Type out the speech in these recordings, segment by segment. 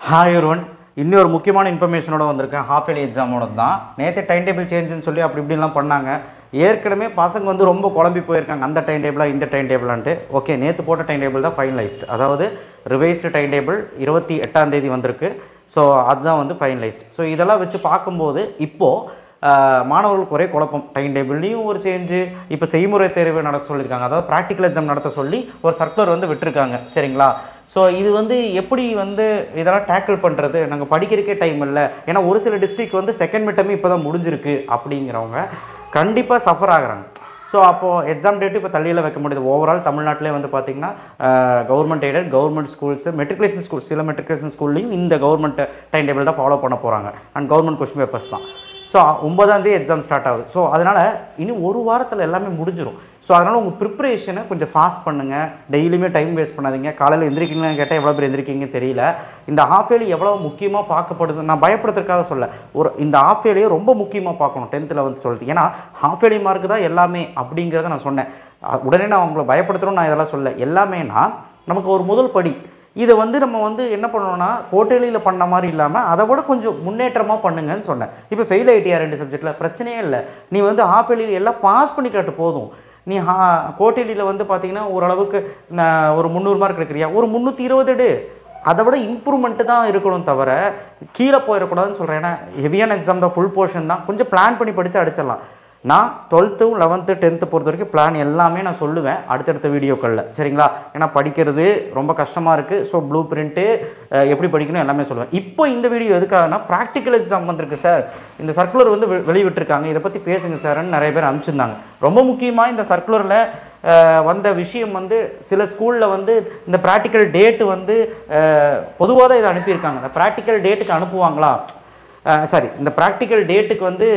Hi everyone, இன்னொரு முக்கியமான இன்ஃபர்மேஷனோட வந்திருக்கேன். ஹாஃப் இயர்லி எக்ஸாமோட தான். நேற்று டைம் டேபிள் சேஞ்சுன்னு சொல்லி அப்படி இப்படிலாம் பண்ணாங்க. ஏற்கனவே பசங்க வந்து ரொம்ப குழம்பி போயிருக்காங்க, அந்த டைம் டேபிளாக இந்த டைம் டேபிளான்ட்டு. ஓகே, நேற்று போட்ட டைம் டேபிள் தான் ஃபைனலைஸ்டு, அதாவது ரிவைஸ்டு டைம் டேபிள் 28ஆம் தேதி வந்திருக்கு. ஸோ அதுதான் வந்து ஃபைனலைஸ்டு. ஸோ இதெல்லாம் வச்சு பார்க்கும்போது இப்போது மாணவர்களுக்கு ஒரே குழப்பம். டைம் டேபிள்லேயும் ஒரு சேஞ்சு, இப்போ செய்முறை தேர்வு நடத்த சொல்லியிருக்காங்க, அதாவது ப்ராக்டிக்கல் எக்ஸாம் நடத்த சொல்லி ஒரு சர்க்குலர் வந்து விட்டுருக்காங்க. சரிங்களா? ஸோ இது வந்து எப்படி வந்து இதெல்லாம் டேக்கிள் பண்ணுறது? நாங்கள் படிக்கிறதுக்கே டைம் இல்லை. ஏன்னா ஒரு சில டிஸ்ட்ரிக்ட் வந்து செகண்ட் மிட்டமே இப்போ தான் முடிஞ்சிருக்கு அப்படிங்கிறவங்க கண்டிப்பாக சஃபர் ஆகுறாங்க. ஸோ அப்போது எக்ஸாம் டேட்டு இப்போ தள்ளியில் வைக்க முடியுது. ஓவரால் தமிழ்நாட்டிலே வந்து பார்த்திங்கன்னா government aided, government schools, matriculation school, சில மெட்ரிகுலேஷன் ஸ்கூல்லையும் இந்த கவர்மெண்ட் டைம் டேபிள் தான் ஃபாலோ பண்ண போகிறாங்க. அண்ட் கவர்மெண்ட் கொஸ்டின் பேப்பர்ஸ் தான். ஸோ 9ஆம் தேதி எக்ஸாம் ஸ்டார்ட் ஆகுது. ஸோ அதனால் இன்னும் ஒரு வாரத்தில் எல்லாமே முடிஞ்சிடும். ஸோ அதனால் உங்கள் ப்ரிப்ரேஷனை கொஞ்சம் ஃபாஸ்ட் பண்ணுங்கள். டெய்லியுமே டைம் வேஸ்ட் பண்ணாதீங்க. காலையில் எந்திரிக்கீங்கன்னு கேட்டால் எவ்வளோ பேர் எந்திரிக்கிங்கன்னு தெரியல. இந்த ஹாஃப் இயர்லி எவ்வளோ முக்கியமாக பார்க்கப்படுது, நான் பயப்படுறதுக்காக சொல்ல, இந்த ஹாஃப் இயர்லியை ரொம்ப முக்கியமாக பார்க்கணும் 10th 11th 12th. ஏன்னா ஹாஃப் இயர்லி மார்க்கு தான் எல்லாமே அப்படிங்கிறத நான் சொன்னேன். உடனே நான் உங்களை பயப்படுத்துகிறோன்னு நான் இதெல்லாம் சொல்ல. எல்லாமேனா நமக்கு ஒரு முதல் படி. இதை வந்து நம்ம வந்து என்ன பண்ணணும்னா கோட்டேலியில் பண்ண மாதிரி இல்லாமல் அதை விட கொஞ்சம் முன்னேற்றமாக பண்ணுங்கன்னு சொன்னேன். இப்போ ஃபெயில் ஆகிட்டியா 2 சப்ஜெக்டில், பிரச்சனையே இல்லை. நீ வந்து ஹாஃப் இயர்லியில் எல்லாம் பாஸ் பண்ணி காட்டு போதும். நீ கோட்டேலியில் வந்து பார்த்தீங்கன்னா ஓரளவுக்கு ஒரு 300 மார்க் எடுக்கிறியா, ஒரு 320 எடு. அதை விட இம்ப்ரூவ்மெண்ட்டு தான் இருக்கணும், தவிர கீழே போயிடக்கூடாதுன்னு சொல்கிறேன். ஏன்னா ஹெவியான எக்ஸாம் தான், ஃபுல் போர்ஷன் தான், கொஞ்சம் பிளான் பண்ணி படித்து அடிச்சிடலாம். நான் 12th 11th 10th பொறுத்த வரைக்கும் பிளான் எல்லாமே நான் சொல்லுவேன் அடுத்தடுத்த வீடியோக்களில். சரிங்களா? ஏன்னா படிக்கிறது ரொம்ப கஷ்டமாக இருக்குது. ஸோ ப்ளூ பிரிண்ட்டு எப்படி படிக்கணும் எல்லாமே சொல்லுவேன். இப்போ இந்த வீடியோ எதுக்காகனா, ப்ராக்டிக்கல் எக்ஸாம் வந்திருக்கு சார், இந்த சர்க்குலர் வந்து வெளியிட்டிருக்காங்க, இதை பற்றி பேசுங்க சார்ன்னு நிறைய பேர் அனுப்பிச்சிருந்தாங்க. ரொம்ப முக்கியமாக இந்த சர்க்குலரில் வந்த விஷயம் வந்து சில ஸ்கூலில் வந்து இந்த ப்ராக்டிக்கல் டேட்டு வந்து பொதுவாக தான் இதை அனுப்பியிருக்காங்க. இந்த ப்ராக்டிக்கல் டேட்டுக்கு அனுப்புவாங்களா, சாரி, இந்த ப்ராக்டிக்கல் டேட்டுக்கு வந்து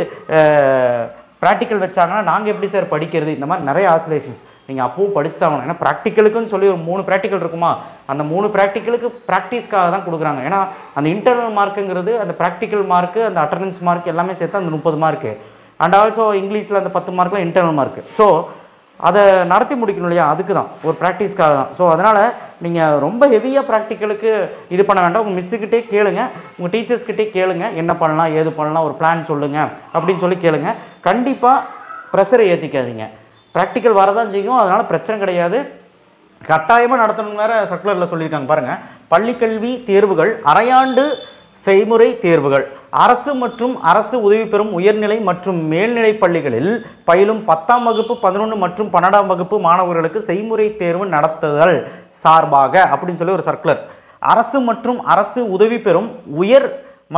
ப்ராக்டிக்கல் வச்சாங்கன்னா நாங்கள் எப்படி சார் படிக்கிறது, இந்த மாதிரி நிறைய ஆசிலேஷன்ஸ். நீங்கள் அப்பவும் படிச்சு தான் ஆகணும். ஏன்னா ப்ராக்டிக்கலுக்குன்னு சொல்லி ஒரு 3 ப்ராக்டிக்கல் இருக்குமா, அந்த 3 ப்ராக்டிக்கலுக்கு ப்ராக்டிஸ்க்காக தான் கொடுக்குறாங்க. ஏன்னா அந்த இன்டர்னல் மார்க்குங்கிறது, அந்த ப்ராக்டிக்கல் மார்க்கு, அந்த அட்டண்டன்ஸ் மார்க் எல்லாமே சேர்த்து அந்த 30 மார்க்கு. அண்ட் ஆல்சோ இங்கிலீஷில் அந்த 10 மார்க்கில் இன்டர்னல் மார்க்கு. ஸோ அதை நடத்தி முடிக்கணும் இல்லையா, அதுக்கு தான், ஒரு ப்ராக்டிஸ்க்காக தான். ஸோ அதனால் நீங்கள் ரொம்ப ஹெவியாக ப்ராக்டிக்கலுக்கு இது பண்ண வேண்டாம். உங்கள் மிஸ்ஸுக்கிட்டே கேளுங்க, உங்கள் டீச்சர்ஸ்கிட்டே கேளுங்க, என்ன பண்ணலாம் ஏது பண்ணலாம், ஒரு பிளான் சொல்லுங்கள் அப்படின்னு சொல்லி கேளுங்க. கண்டிப்பாக ப்ரெஷரை ஏற்றிக்காதீங்க. ப்ராக்டிக்கல் வரதான் செய்யும், அதனால் பிரச்சனை கிடையாது. கட்டாயமாக நடத்தணும் வேறு சர்க்குலரில் சொல்லியிருக்காங்க பாருங்கள். பள்ளிக்கல்வி தேர்வுகள், அரையாண்டு செய்முறை தேர்வுகள், அரசு மற்றும் அரசு உதவி பெறும் உயர்நிலை மற்றும் மேல்நிலை பள்ளிகளில் பயிலும் 10ஆம் வகுப்பு 11 மற்றும் 12ஆம் வகுப்பு மாணவர்களுக்கு செய்முறை தேர்வு நடத்துதல் சார்பாக அப்படின்னு சொல்லி ஒரு சர்க்குலர். அரசு மற்றும் அரசு உதவி பெறும் உயர்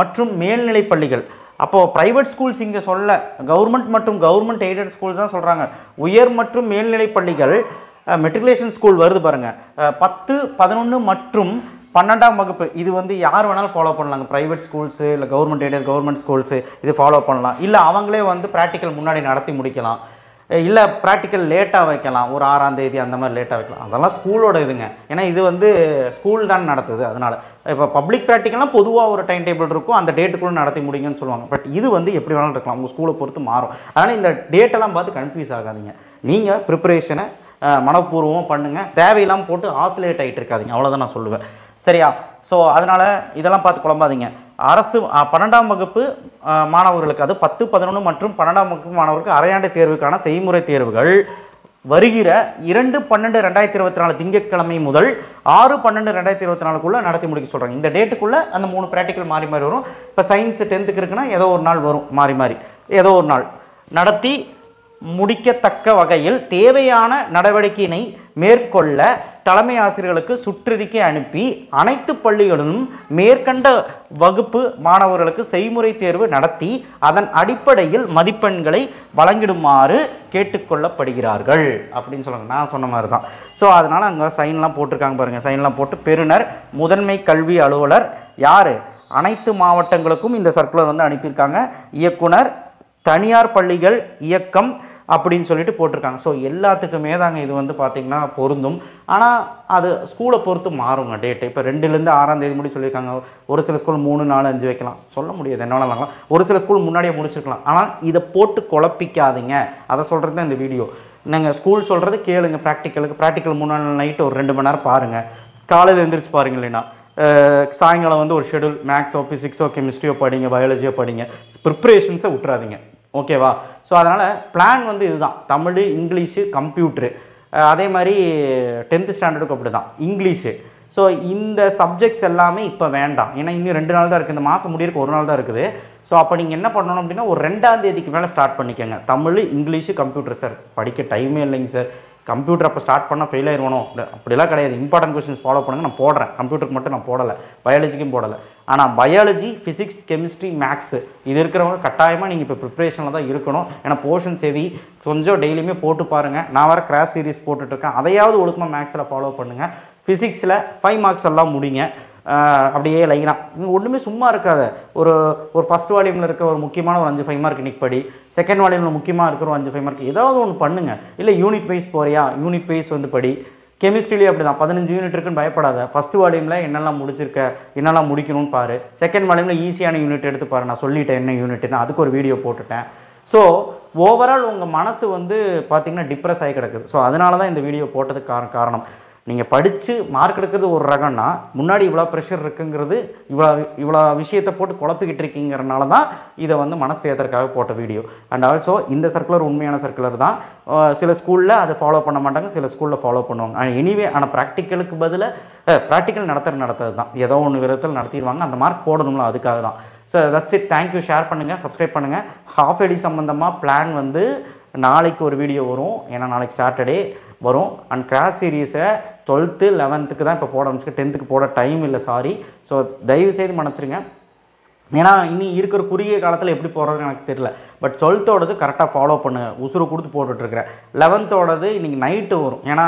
மற்றும் மேல்நிலை பள்ளிகள், அப்போது ப்ரைவேட் ஸ்கூல்ஸ் இங்கே சொல்ல, கவர்மெண்ட் மற்றும் கவர்மெண்ட் எய்டட் ஸ்கூல்ஸ் தான் சொல்கிறாங்க. உயர் மற்றும் மேல்நிலை பள்ளிகள், மெட்ரிகுலேஷன் ஸ்கூல் வருது பாருங்கள், 10, 11 மற்றும் 12ஆம் வகுப்பு, இது வந்து யார் வேணாலும் ஃபாலோ பண்ணலாங்க. ப்ரைவேட் ஸ்கூல்ஸு இல்லை கவர்மெண்ட் எய்டட் கவர்மெண்ட் ஸ்கூல்ஸு இது ஃபாலோ பண்ணலாம். இல்லை அவங்களே வந்து ப்ராக்டிக்கல் முன்னாடி நடத்தி முடிக்கலாம், இல்லை ப்ராக்டிக்கல் லேட்டாக வைக்கலாம், ஒரு 6ஆம் தேதி அந்த மாதிரி லேட்டாக வைக்கலாம். அதெல்லாம் ஸ்கூலோட இதுங்க. ஏன்னா இது வந்து ஸ்கூல் தான் நடத்துது. அதனால் இப்போ பப்ளிக் ப்ராக்டிக்கல்னால் பொதுவாக ஒரு டைம் டேபிள் இருக்கும், அந்த டேட்டுக்குள்ளே நடத்தி முடியுங்கன்னு சொல்லுவாங்க. பட் இது வந்து எப்படி வேணாலும் இருக்கலாம், உங்கள் ஸ்கூலை பொறுத்து மாறும். அதனால் இந்த டேட்டெல்லாம் பார்த்து கன்ஃபியூஸ் ஆகாதீங்க. நீங்கள் ப்ரிப்பரேஷனை மனப்பூர்வமாக பண்ணுங்கள், தேவையில்லாமல் போட்டு ஆசிலேட் ஆகிட்டு இருக்காதிங்க, அவ்வளோதான் நான் சொல்லுவேன். சரியா? ஸோ அதனால் இதெல்லாம் பார்த்து குழம்பாதீங்க. அரசு 12ஆம் வகுப்பு மாணவர்களுக்கு, அது 10, 11 மற்றும் 12ஆம் வகுப்பு மாணவர்களுக்கு அரையாண்டு தேர்வுக்கான செய்முறை தேர்வுகள் வருகிற 2/12/2024 திங்கட்கிழமை முதல் 6/12/2024க்குள்ளே நடத்தி முடிக்க சொல்கிறாங்க. இந்த டேட்டுக்குள்ளே அந்த 3 ப்ராக்டிக்கல் மாறி மாறி வரும். இப்போ சயின்ஸ் 10th இருக்குன்னா ஏதோ ஒரு நாள் வரும், மாறி மாறி ஏதோ ஒரு நாள் நடத்தி முடிக்கத்தக்க வகையில் தேவையான நடவடிக்கையினை மேற்கொள்ள தலைமை ஆசிரியர்களுக்கு சுற்றறிக்கை அனுப்பி அனைத்து பள்ளிகளிலும் மேற்கண்ட வகுப்பு மாணவர்களுக்கு செய்முறை தேர்வு நடத்தி அதன் அடிப்படையில் மதிப்பெண்களை வழங்கிடுமாறு கேட்டுக்கொள்ளப்படுகிறார்கள் அப்படின்னு சொல்லுவாங்க. நான் சொன்ன மாதிரி தான். ஸோ அதனால் அங்கே சைன்லாம் போட்டிருக்காங்க பாருங்கள். சைன்லாம் போட்டு பெறுநர் முதன்மை கல்வி அலுவலர் யார், அனைத்து மாவட்டங்களுக்கும் இந்த சர்க்குலர் வந்து அனுப்பியிருக்காங்க. இயக்குனர் தனியார் பள்ளிகள் இயக்கம் அப்படின்னு சொல்லிட்டு போட்டிருக்காங்க. ஸோ எல்லாத்துக்குமே தாங்க இது வந்து பார்த்திங்கன்னா பொருந்தும். ஆனால் அது ஸ்கூலை பொறுத்து மாறுங்க டேட்டு. இப்போ 2லேருந்து 6ஆம் தேதி முடி சொல்லியிருக்காங்க. ஒரு சில ஸ்கூல் 3, 4, 5 வைக்கலாம், சொல்ல முடியாது, என்ன வேணாலும். ஒரு சில ஸ்கூல் முன்னாடியே முடிச்சிருக்கலாம். ஆனால் இதை போட்டு குழப்பிக்காதீங்க, அதை சொல்கிறது தான் இந்த வீடியோ. நீங்கள் ஸ்கூல் சொல்கிறது கேளுங்க. ப்ராக்டிக்கல் முன்னாள் நைட்டு ஒரு 2 மணி நேரம் பாருங்கள், காலையில் எழுந்திரிச்சு பாருங்க. இல்லைன்னா சாயங்காலம் வந்து ஒரு ஷெடியூல் மேக்ஸோ ஃபிசிக்ஸோ கெமிஸ்ட்ரியோ படிங்க, பயாலஜியோ படிங்க. ப்ரிப்ரேஷன்ஸை விட்டுறாதீங்க. ஓகேவா? ஸோ அதனால் பிளான் வந்து இதுதான். தமிழ், இங்கிலீஷு, கம்ப்யூட்ரு, அதே மாதிரி 10th ஸ்டாண்டர்டுக்கு அப்படி தான் இங்கிலீஷு. ஸோ இந்த சப்ஜெக்ட்ஸ் எல்லாமே இப்போ வேண்டாம். ஏன்னா இன்னும் 2 நாள் தான் இருக்குது. இந்த மாதம் முடியறதுக்கு 1 நாள் தான் இருக்குது. ஸோ அப்போ நீங்கள் என்ன பண்ணணும் அப்படின்னா ஒரு 2ஆம் தேதிக்கு மேலே ஸ்டார்ட் பண்ணிக்கோங்க. Tamil, English, computer. சார் படிக்க டைமே இல்லைங்க சார், கம்ப்யூட்டர் அப்போ ஸ்டார்ட் பண்ணால் ஃபெயில் ஆயிடுவணும் அப்படிலாம் கிடையாது. இம்பார்ட்டன்ட் கொஸ்டின்ஸ் ஃபாலோ பண்ணுங்கள். நான் போடுறேன். கம்ப்யூட்டருக்கு மட்டும் நான் போடலை, பயாலஜிக்கும் போடலை. ஆனால் பயாலஜி, ஃபிசிக்ஸ், கெமிஸ்ட்ரி, மேக்ஸு இது இருக்கிறவங்க கட்டாயமாக நீங்கள் இப்போ ப்ரிப்ரேஷனில் தான் இருக்கணும். ஏன்னா போர்ஷன்ஸ் ஹெவி. கொஞ்சம் டெய்லியுமே போட்டு பாருங்கள். நான் வர கிராஸ் சீரிஸ் போட்டுட்ருக்கேன், அதையாவது ஒழுக்கமாக மேக்ஸில் ஃபாலோ பண்ணுங்கள். ஃபிசிக்ஸில் 5 மார்க்ஸ் எல்லாம் முடிங்க. அப்படியே லைனாக ஒன்றுமே சும்மா இருக்காத. ஒரு ஃபஸ்ட் வால்யூமில் இருக்க ஒரு முக்கியமான ஒரு 5 5 மார்க் இன்றைக்கி படி. செகண்ட் வால்யூமில் முக்கியமாக இருக்கிற ஒரு 5 5 மார்க் ஏதாவது ஒன்று பண்ணுங்கள். இல்லை யூனிட் வைஸ் போறியா, யூனிட் வைஸ் வந்து படி. கெமிஸ்ட்ரிலேயே அப்படி தான் 15 யூனிட் இருக்குன்னு பயப்படாத. ஃபஸ்ட் வால்யூமில் என்னெல்லாம் முடிச்சிருக்க, என்னெல்லாம் முடிக்கணும்னு பாரு. செகண்ட் வால்யூமில் ஈஸியான யூனிட் எடுத்து பாரு. நான் சொல்லிட்டேன் என்ன யூனிட்னு, அதுக்கு ஒரு வீடியோ போட்டுட்டேன். ஸோ ஓவரால் உங்கள் மனசு வந்து பார்த்திங்கன்னா டிப்ரெஸ் ஆகி கிடக்குது. ஸோ அதனால தான் இந்த வீடியோ போட்டதுக்கு காரணம். நீங்கள் படித்து மார்க் எடுக்கிறது ஒரு ரகம்னா முன்னாடி இவ்வளோ ப்ரெஷர் இருக்குங்கிறது, இவ்வளோ விஷயத்தை போட்டு குழப்பிக்கிட்டு இருக்கீங்கிறனால தான் இதை வந்து மனஸ்தேயத்திற்காக போட்ட வீடியோ. அண்ட் ஆல்சோ இந்த சர்க்குலர் உண்மையான சர்க்குலர் தான். சில ஸ்கூலில் அதை ஃபாலோ பண்ண மாட்டாங்க, சில ஸ்கூலில் ஃபாலோ பண்ணுவாங்க. எனிவே ஆனால் ப்ராக்டிக்கலுக்கு பதிலாக ப்ராக்டிக்கல் நடத்துறது தான் ஏதோ ஒன்று விதத்தில் நடத்திடுவாங்க. அந்த மார்க் போடணும்ல, அதுக்காக தான். So that's it. Thank you. Share பண்ணுங்கள், சப்ஸ்கிரைப் பண்ணுங்கள். ஹாஃப் இயர்லி சம்மந்தமாக பிளான் வந்து நாளைக்கு ஒரு வீடியோ வரும். ஏன்னா நாளைக்கு சாட்டர்டே வரும். அண்ட் கிராஸ் சீரீஸை 12th 11th தான் இப்போ போட ஆரம்பிச்சு. 10th போட டைம் இல்லை, சாரி. ஸோ தயவுசெய்து மன்னிச்சிருங்க. ஏன்னா இனி இருக்கிற குறுகிய காலத்தில் எப்படி போடுறதுன்னு எனக்கு தெரியல. பட் 12th கரெக்டாக ஃபாலோ பண்ணு, உசுறு கொடுத்து போட்டுட்ருக்கிறேன். 11th இன்றைக்கி நைட்டு வரும். ஏன்னா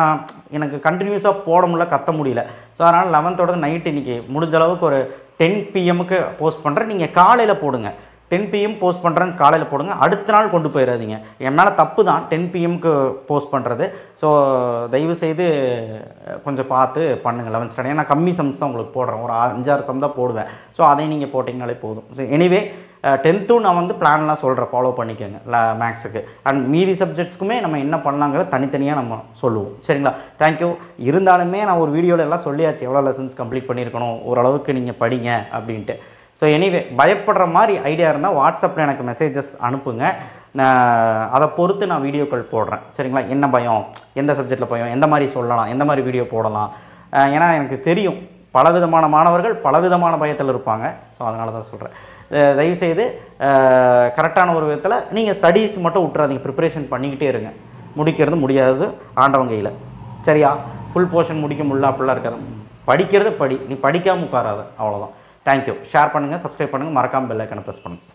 எனக்கு கண்டினியூஸாக போட முடியல, கத்த முடியல. ஸோ அதனால் 11th நைட்டு இன்றைக்கி முடிஞ்ச அளவுக்கு ஒரு 10 PM போஸ்ட் பண்ணுறேன். நீங்கள் காலையில் போடுங்க. 10 PM போஸ்ட் பண்ணுறேன்னு காலையில் போடுங்க. அடுத்த நாள் கொண்டு போயிடாதீங்க. என் மேலே தப்பு தான் 10 PM போஸ்ட் பண்ணுறது. ஸோ தயவுசெய்து கொஞ்சம் பார்த்து பண்ணுங்கள். 11th ஸ்டாண்டர்ட் ஏன்னா கம்மி சம்ஸ் தான் உங்களுக்கு போடுறேன். ஒரு 5-6 சம் தான் போடுவேன். ஸோ அதை நீங்கள் போட்டிங்கனாலே போதும். ஸோ எனிவே 10th நான் வந்து பிளான்லாம் சொல்கிறேன், ஃபாலோ பண்ணிக்கோங்க மேக்ஸுக்கு. அண்ட் மீதி சப்ஜெக்ட்ஸ்க்குமே நம்ம என்ன பண்ணலாங்கிறத தனித்தனியாக நம்ம சொல்லுவோம். சரிங்களா? தேங்க்யூ. இருந்தாலுமே நான் ஒரு வீடியோவில் எல்லாம் சொல்லியாச்சு எவ்வளோ லெசன்ஸ் கம்ப்ளீட் பண்ணியிருக்கணும், ஓரளவுக்கு நீங்கள் படிங்க அப்படின்ட்டு. ஸோ எனிவே பயப்படுற மாதிரி ஐடியா இருந்தால் வாட்ஸ்அப்பில் எனக்கு மெசேஜஸ் அனுப்புங்க. அதை பொறுத்து நான் வீடியோக்கள் போடுறேன். சரிங்களா? என்ன பயம், எந்த சப்ஜெக்டில் பயம், எந்த மாதிரி சொல்லலாம், எந்த மாதிரி வீடியோ போடலாம். ஏன்னா எனக்கு தெரியும் பலவிதமான மாணவர்கள் பலவிதமான பயத்தில் இருப்பாங்க. ஸோ அதனால தான் சொல்கிறேன். தயவுசெய்து கரெக்டான ஒரு விதத்தில் நீங்கள் ஸ்டடீஸ் மட்டும் விட்டுறாதீங்க. ப்ரிப்ரேஷன் பண்ணிக்கிட்டே இருங்க. முடிக்கிறது முடியாதது ஆண்டவன் கையில். சரியா? ஃபுல் போர்ஷன் முடிக்க முடியல அப்படிலாம் இருக்காது. படிக்கிறது படி, நீ படிக்காமல் உட்காராத, அவ்வளோதான். தேங்க்யூ. ஷேர் பண்ணுங்கள், சப்ஸ்கிரைப் பண்ணுங்கள், மறக்காமல் பெல் ஐக்கானை ப்ரெஸ் பண்ணுங்கள்.